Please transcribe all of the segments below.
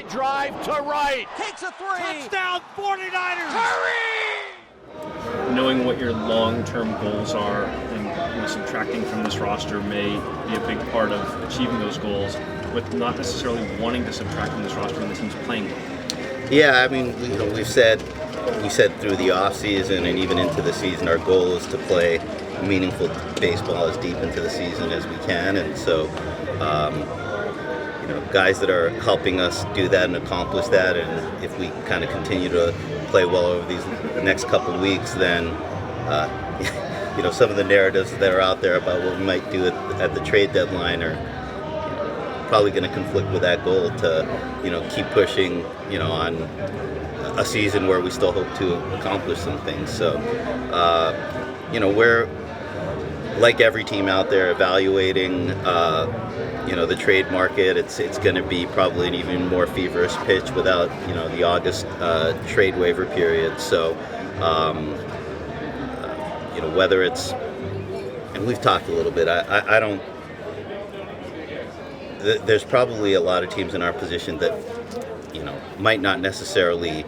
Line drive to right. Takes a three. Touchdown 49ers. Hurry! Knowing what your long-term goals are and subtracting from this roster may be a big part of achieving those goals, with not necessarily wanting to subtract from this roster when the team's playing well. Yeah, I mean, we said through the off season and even into the season, our goal is to play meaningful baseball as deep into the season as we can, and so guys that are helping us do that and accomplish that, and if we kind of continue to play well over these next couple of weeks, then some of the narratives that are out there about what we might do at the trade deadline are probably going to conflict with that goal to keep pushing on a season where we still hope to accomplish some things. So we're, like every team out there, evaluating the trade market. It's going to be probably an even more feverish pitch without the August trade waiver period. So whether it's, and we've talked a little bit, I don't, there's probably a lot of teams in our position that might not necessarily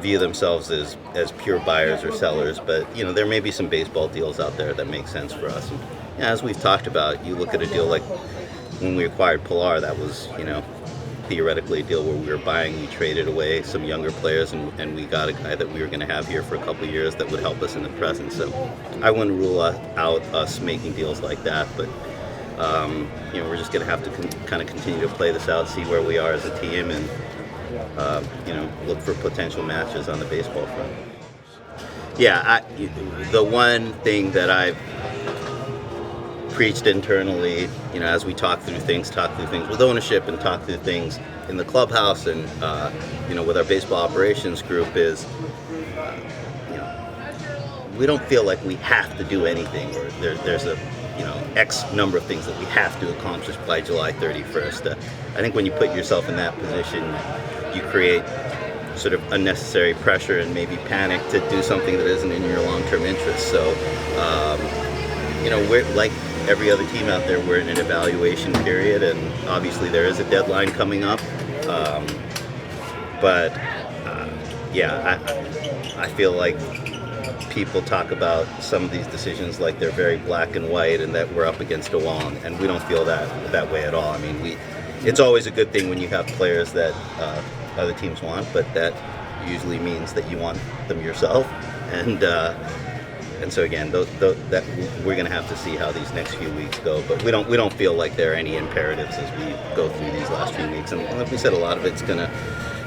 view themselves as pure buyers or sellers, but there may be some baseball deals out there that make sense for us. And, as we've talked about, you look at a deal like when we acquired Pilar, that was theoretically a deal where we were buying, we traded away some younger players, and we got a guy that we were going to have here for a couple of years that would help us in the present. So I wouldn't rule out us making deals like that, but we're just going to have to kind of continue to play this out, see where we are as a team, and look for potential matches on the baseball front. Yeah, the one thing that I've preached internally, as we talk through things with ownership and talk through things in the clubhouse and with our baseball operations group is, we don't feel like we have to do anything, or there's a X number of things that we have to accomplish by July 31st. I think when you put yourself in that position, you create sort of unnecessary pressure and maybe panic to do something that isn't in your long-term interest. So, we're like every other team out there, we're in an evaluation period, and obviously there is a deadline coming up. I feel like people talk about some of these decisions like they're very black and white and that we're up against a wall, and we don't feel that way at all. I mean, it's always a good thing when you have players that other teams want, but that usually means that you want them yourself, and so again, that we're going to have to see how these next few weeks go. But we don't feel like there are any imperatives as we go through these last few weeks, and like we said, a lot of it's going to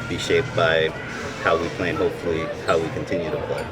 be shaped by how we play and hopefully how we continue to play.